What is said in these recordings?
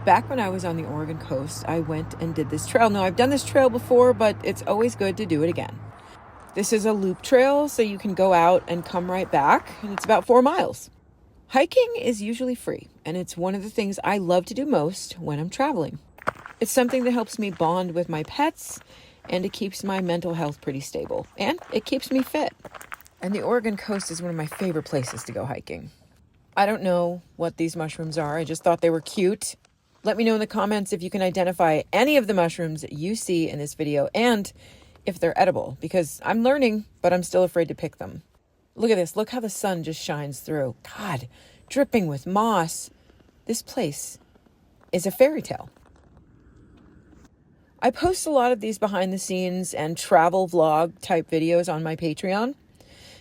Back when I was on the Oregon coast, I went and did this trail. Now, I've done this trail before, but it's always good to do it again. This is a loop trail, so you can go out and come right back, and it's about 4 miles. Hiking is usually free, and it's one of the things I love to do most when I'm traveling. It's something that helps me bond with my pets, and it keeps my mental health pretty stable, and it keeps me fit. And the Oregon coast is one of my favorite places to go hiking. I don't know what these mushrooms are. I just thought they were cute. Let me know in the comments if you can identify any of the mushrooms you see in this video and if they're edible, because I'm learning, but I'm still afraid to pick them. Look at this. Look how the sun just shines through. God, dripping with moss. This place is a fairy tale. I post a lot of these behind the scenes and travel vlog type videos on my Patreon.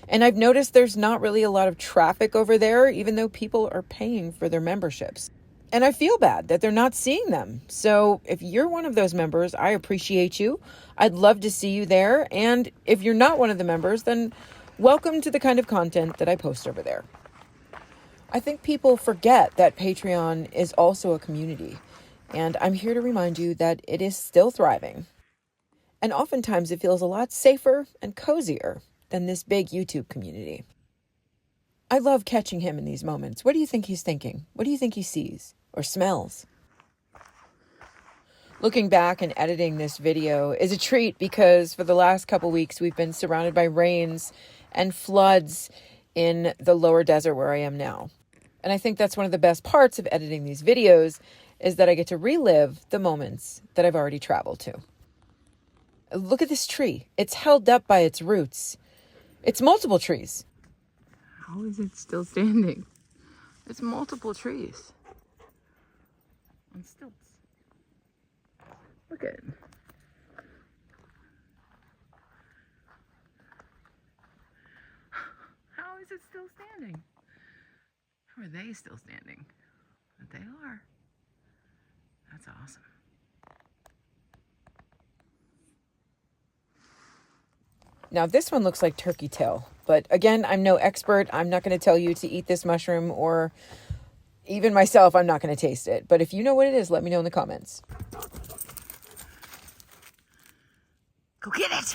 And I've noticed there's not really a lot of traffic over there, even though people are paying for their memberships. And I feel bad that they're not seeing them. So if you're one of those members, I appreciate you. I'd love to see you there. And if you're not one of the members, then welcome to the kind of content that I post over there. I think people forget that Patreon is also a community. And I'm here to remind you that it is still thriving. And oftentimes it feels a lot safer and cozier than this big YouTube community. I love catching him in these moments. What do you think he's thinking? What do you think he sees or smells? Looking back and editing this video is a treat because for the last couple weeks we've been surrounded by rains and floods in the lower desert where I am now. And I think that's one of the best parts of editing these videos is that I get to relive the moments that I've already traveled to. Look at this tree. It's held up by its roots. It's multiple trees. How is it still standing? It's multiple trees on stilts. Look at it. How is it still standing? How are they still standing? But they are. That's awesome. Now this one looks like turkey tail, but again, I'm no expert. I'm not going to tell you to eat this mushroom, or even myself, I'm not going to taste it. But if you know what it is, let me know in the comments. Go get it!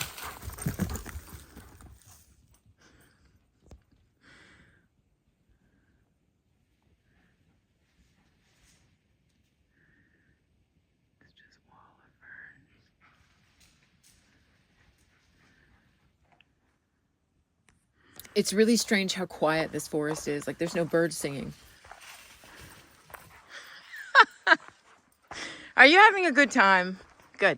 It's just wall of ferns. It's really strange how quiet this forest is. Like there's no birds singing. Are you having a good time? Good.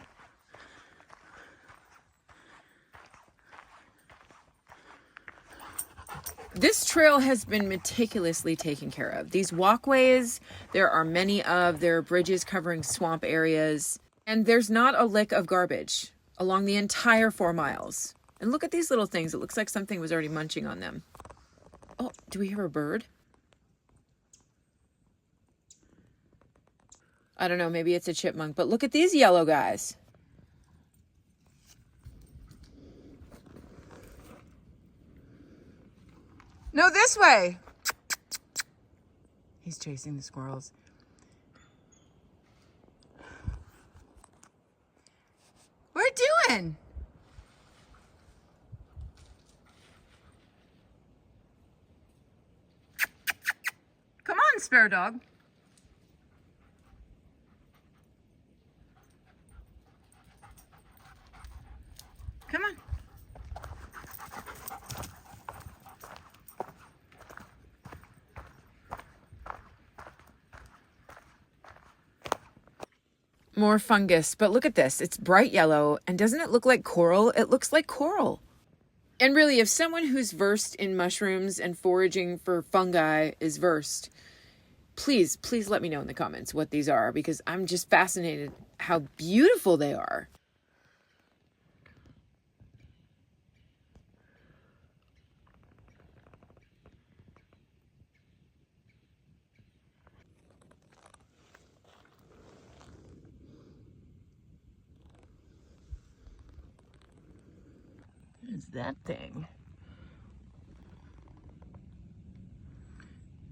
This trail has been meticulously taken care of. These walkways, there are many of. There are bridges covering swamp areas. And there's not a lick of garbage along the entire 4 miles. And look at these little things. It looks like something was already munching on them. Oh, do we hear a bird? I don't know, maybe it's a chipmunk, but look at these yellow guys. No, this way. He's chasing the squirrels. What are you doing? Come on, Sparrow dog. Come on. More fungus, but look at this. It's bright yellow, and doesn't it look like coral? It looks like coral. And really, if someone who's versed in mushrooms and foraging for fungi is versed, please let me know in the comments what these are, because I'm just fascinated how beautiful they are. What is that thing?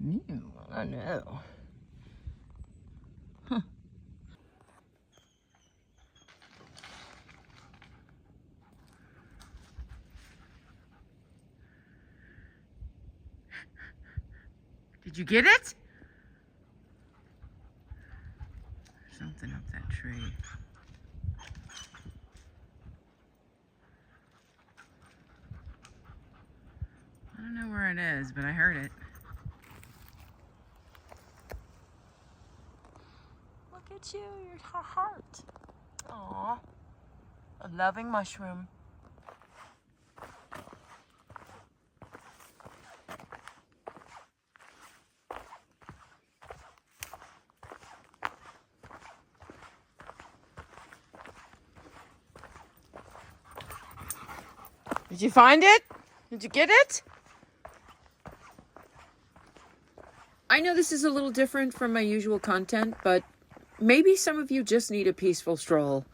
Ew, I know. Huh. Did you get it? Something up that tree. I don't know where it is, but I heard it. Look at you, your heart. Aw, a loving mushroom. Did you find it? Did you get it? I know this is a little different from my usual content, but maybe some of you just need a peaceful stroll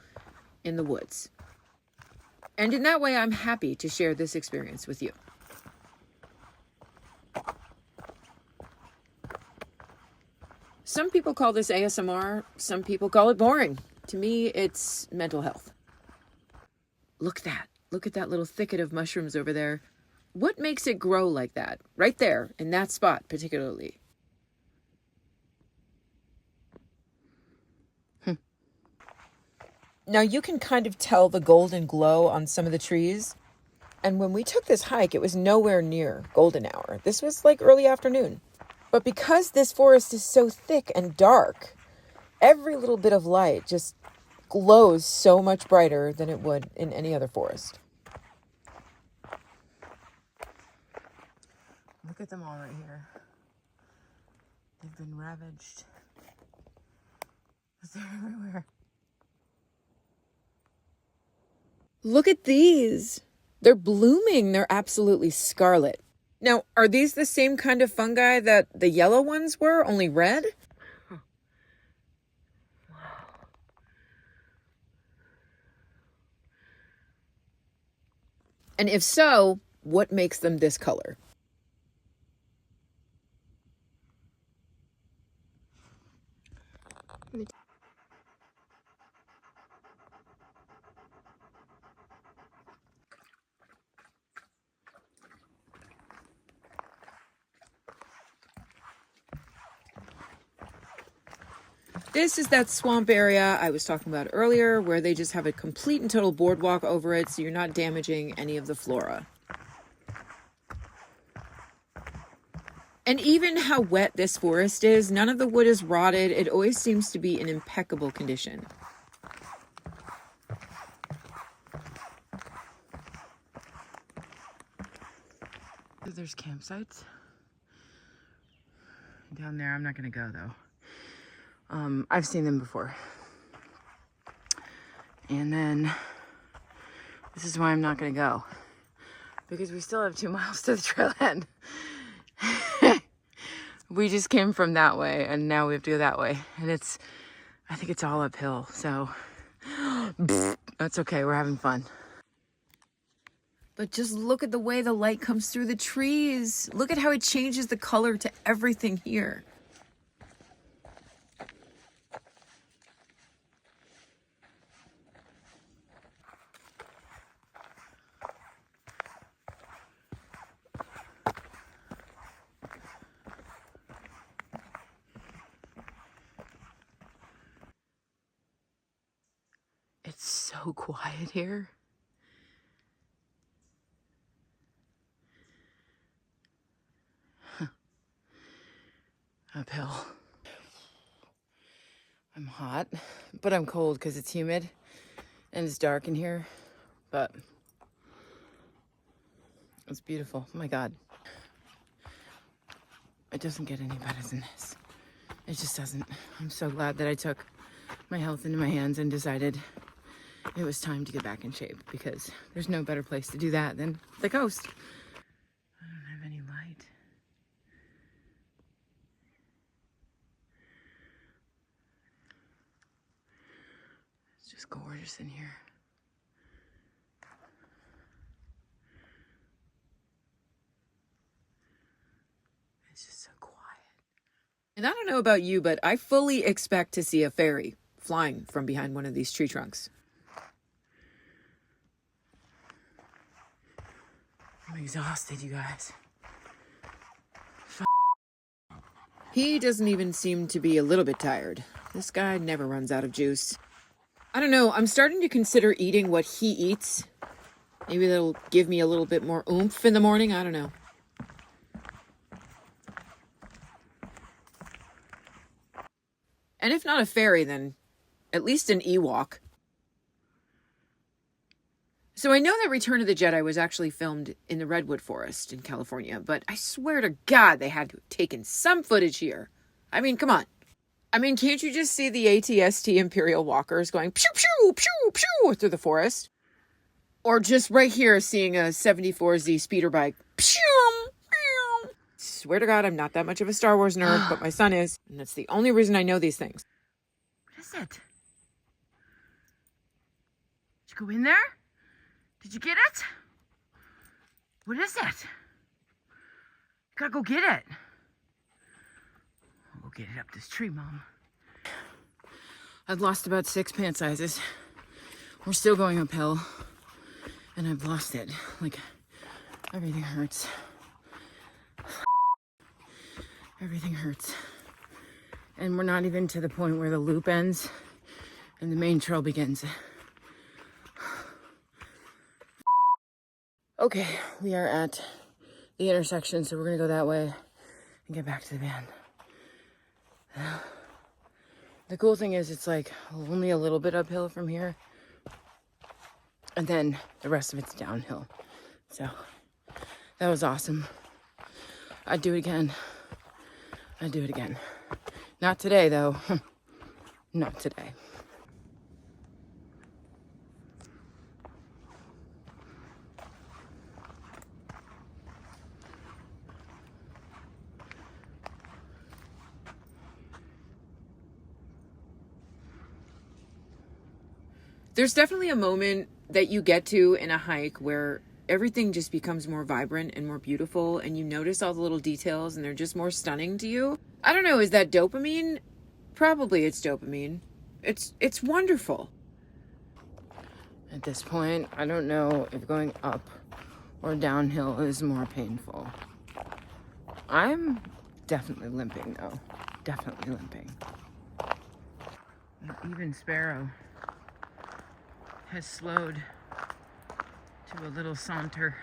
in the woods. And in that way, I'm happy to share this experience with you. Some people call this ASMR, some people call it boring. To me, it's mental health. Look at that little thicket of mushrooms over there. What makes it grow like that? Right there, in that spot particularly. Now you can kind of tell the golden glow on some of the trees. And when we took this hike, it was nowhere near golden hour. This was like early afternoon. But because this forest is so thick and dark, every little bit of light just glows so much brighter than it would in any other forest. Look at them all right here. They've been ravaged. They're everywhere. Look at these. They're blooming. They're absolutely scarlet. Now, are these the same kind of fungi that the yellow ones were, only red? Huh. Wow. And if so, what makes them this color? This is that swamp area I was talking about earlier, where they just have a complete and total boardwalk over it, so you're not damaging any of the flora. And even how wet this forest is, none of the wood is rotted. It always seems to be in impeccable condition. There's campsites down there. I'm not going to go, though. I've seen them before. And then this is why I'm not going to go. Because we still have 2 miles to the trail end. We just came from that way and now we have to go that way. And I think it's all uphill. So that's okay. We're having fun. But just look at the way the light comes through the trees. Look at how it changes the color to everything here. It's so quiet here. Uphill. I'm hot, but I'm cold because it's humid and it's dark in here, but it's beautiful. Oh my God. It doesn't get any better than this. It just doesn't. I'm so glad that I took my health into my hands and decided it was time to get back in shape, because there's no better place to do that than the coast. I don't have any light. It's just gorgeous in here. It's just so quiet. And I don't know about you, but I fully expect to see a fairy flying from behind one of these tree trunks. I'm exhausted, you guys. He doesn't even seem to be a little bit tired. This guy never runs out of juice. I don't know. I'm starting to consider eating what he eats. Maybe that'll give me a little bit more oomph in the morning. I don't know. And if not a fairy, then at least an Ewok. So I know that Return of the Jedi was actually filmed in the Redwood Forest in California, but I swear to God they had to have taken some footage here. I mean, come on. I mean, can't you just see the ATST Imperial Walkers going pew, pew, pew, pew through the forest? Or just right here seeing a 74Z speeder bike. Pew, pew. Swear to God, I'm not that much of a Star Wars nerd, but my son is. And that's the only reason I know these things. What is it? Did you go in there? Did you get it? What is it? You gotta go get it. We'll get it up this tree, Mom. I've lost about 6 pant sizes. We're still going uphill. And I've lost it. Like, everything hurts. Everything hurts. And we're not even to the point where the loop ends and the main trail begins. Okay, we are at the intersection, so we're gonna go that way and get back to the van. The cool thing is it's like only a little bit uphill from here, and then the rest of it's downhill. So that was awesome. I'd do it again. I'd do it again. Not today though. Not today. There's definitely a moment that you get to in a hike where everything just becomes more vibrant and more beautiful, and you notice all the little details and they're just more stunning to you. I don't know, is that dopamine? Probably it's dopamine. It's wonderful. At this point, I don't know if going up or downhill is more painful. I'm definitely limping though. Definitely limping. Even Sparrow has slowed to a little saunter.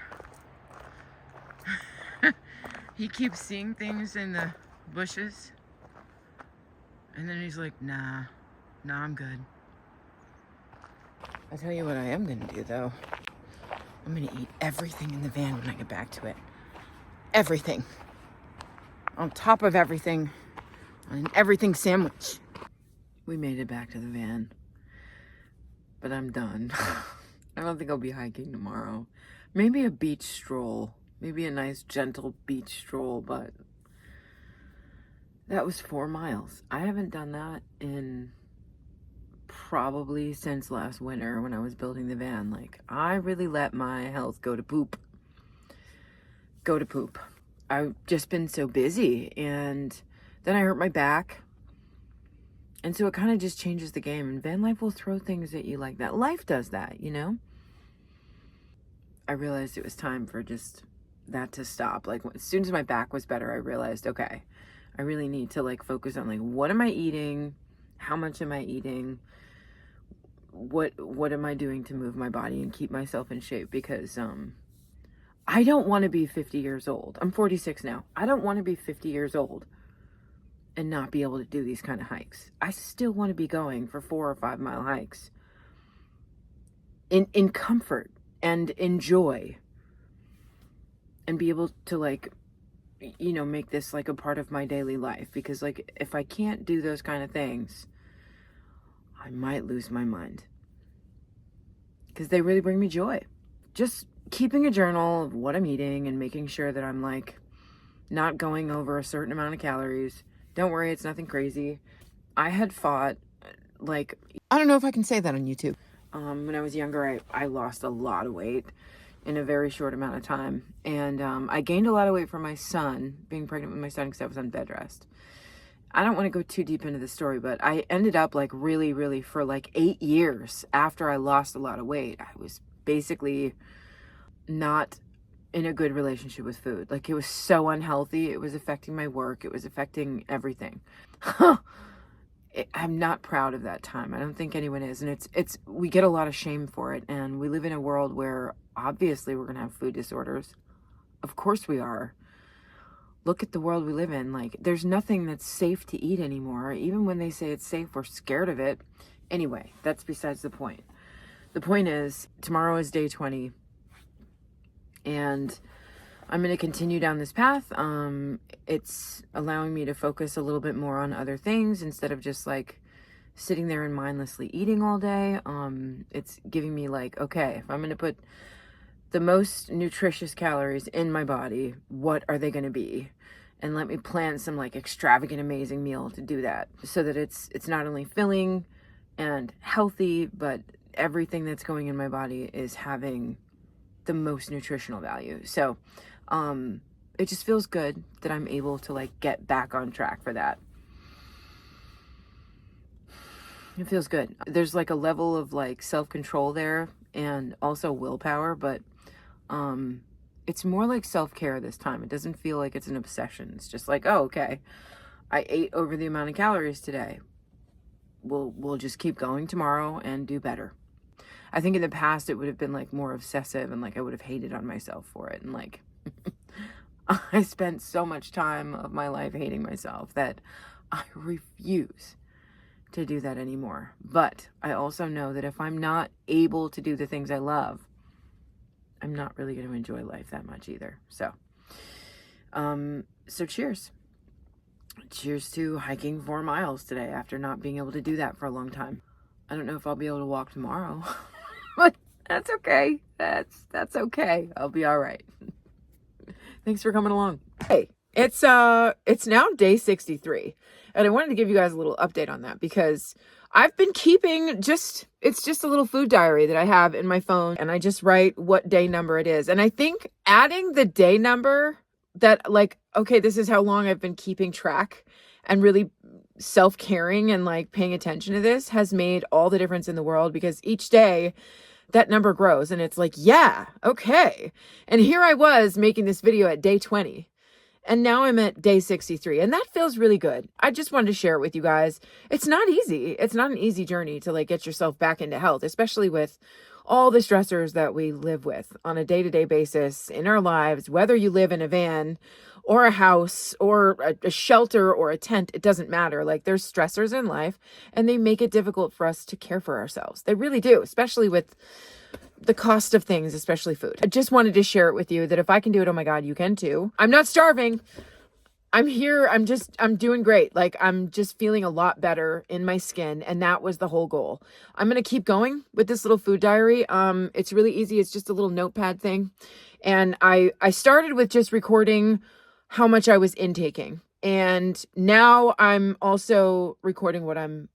He keeps seeing things in the bushes, and then he's like, nah, I'm good. I'll tell you what I am gonna do though. I'm gonna eat everything in the van when I get back to it. Everything. On top of everything. On an everything sandwich. We made it back to the van. But I'm done. I don't think I'll be hiking tomorrow. Maybe a beach stroll. Maybe a nice gentle beach stroll, but that was 4 miles. I haven't done that in probably since last winter when I was building the van. Like, I really let my health go to poop. Go to poop. I've just been so busy, and then I hurt my back. And so it kind of just changes the game. And Vanlife will throw things at you like that. Life does that, you know? I realized it was time for just that to stop. Like, as soon as my back was better, I realized, okay, I really need to like focus on like, what am I eating? How much am I eating? What am I doing to move my body and keep myself in shape? Because I don't want to be 50 years old. I'm 46 now. I don't want to be 50 years old and not be able to do these kind of hikes. I still want to be going for 4 or 5 mile hikes in comfort and enjoy, and be able to like, you know, make this like a part of my daily life. Because like, if I can't do those kind of things, I might lose my mind, because they really bring me joy. Just keeping a journal of what I'm eating and making sure that I'm like not going over a certain amount of calories. Don't worry, it's nothing crazy. I had fought, like, I don't know if I can say that on YouTube. When I was younger, I lost a lot of weight in a very short amount of time. And I gained a lot of weight from my son, being pregnant with my son, because I was on bed rest. I don't want to go too deep into the story, but I ended up like really for like 8 years after I lost a lot of weight, I was basically not in a good relationship with food. Like, it was so unhealthy. It was affecting my work. It was affecting everything. I'm not proud of that time. I don't think anyone is. And we get a lot of shame for it. And we live in a world where obviously we're going to have food disorders. Of course we are. Look at the world we live in. Like, there's nothing that's safe to eat anymore. Even when they say it's safe, we're scared of it. Anyway, that's besides the point. The point is, tomorrow is day 20. And I'm going to continue down this path. It's allowing me to focus a little bit more on other things instead of just like sitting there and mindlessly eating all day. It's giving me like, okay, if I'm going to put the most nutritious calories in my body, what are they going to be? And let me plan some like extravagant, amazing meal to do that, so that it's not only filling and healthy, but everything that's going in my body is having the most nutritional value. So, it just feels good that I'm able to like get back on track for that. It feels good. There's like a level of like self-control there and also willpower, but it's more like self-care this time. It doesn't feel like it's an obsession. It's just like, oh, okay, I ate over the amount of calories today. We'll just keep going tomorrow and do better. I think in the past it would have been like more obsessive, and like I would have hated on myself for it. And like I spent so much time of my life hating myself that I refuse to do that anymore. But I also know that if I'm not able to do the things I love, I'm not really going to enjoy life that much either. So cheers. Cheers to hiking 4 miles today after not being able to do that for a long time. I don't know if I'll be able to walk tomorrow, but that's okay. That's okay. I'll be all right. Thanks for coming along. Hey, it's now day 63, and I wanted to give you guys a little update on that because I've been keeping it's just a little food diary that I have in my phone, and I just write what day number it is. And I think adding the day number, that like, okay, this is how long I've been keeping track and really self-caring and like paying attention to this, has made all the difference in the world, because each day that number grows and it's like, yeah, okay. And here I was making this video at day 20, and now I'm at day 63, and that feels really good. I just wanted to share it with you guys. It's not easy. It's not an easy journey to like get yourself back into health, especially with all the stressors that we live with on a day-to-day basis in our lives, whether you live in a van or a house or a shelter or a tent, it doesn't matter. Like, there's stressors in life, and they make it difficult for us to care for ourselves. They really do, especially with the cost of things, especially food. I just wanted to share it with you that if I can do it, oh my God, you can too. I'm not starving. I'm here. I'm doing great. Like, I'm just feeling a lot better in my skin. And that was the whole goal. I'm going to keep going with this little food diary. It's really easy. It's just a little notepad thing. And I started with just recording how much I was intaking. And now I'm also recording what I'm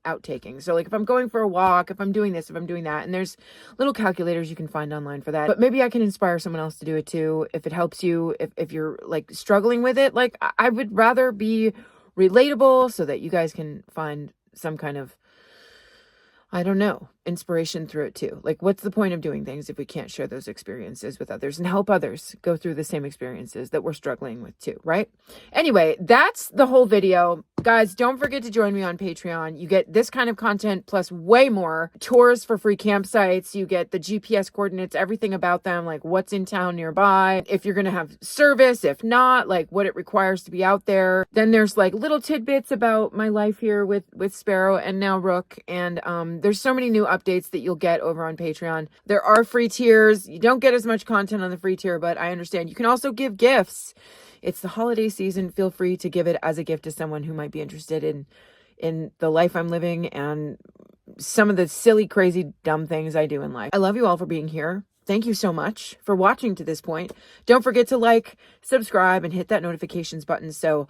outtaking. So like if I'm going for a walk, if I'm doing this, if I'm doing that, and there's little calculators you can find online for that. But maybe I can inspire someone else to do it too. If it helps you, if you're like struggling with it, like I would rather be relatable so that you guys can find some kind of, I don't know, inspiration through it too. Like, what's the point of doing things if we can't share those experiences with others and help others go through the same experiences that we're struggling with too, right? Anyway, that's the whole video. Guys, don't forget to join me on Patreon. You get this kind of content plus way more. Tours for free campsites. You get the GPS coordinates, everything about them, like what's in town nearby, if you're going to have service, if not, like what it requires to be out there. Then there's like little tidbits about my life here with Sparrow and now Rook. And there's so many new updates that you'll get over on Patreon. There are free tiers. You don't get as much content on the free tier, but I understand. You can also give gifts. It's the holiday season. Feel free to give it as a gift to someone who might be interested in the life I'm living and some of the silly, crazy, dumb things I do in life. I love you all for being here. Thank you so much for watching to this point. Don't forget to like, subscribe, and hit that notifications button so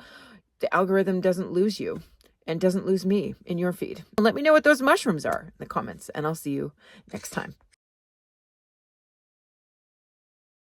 the algorithm doesn't lose you and doesn't lose me in your feed. And let me know what those mushrooms are in the comments, and I'll see you next time.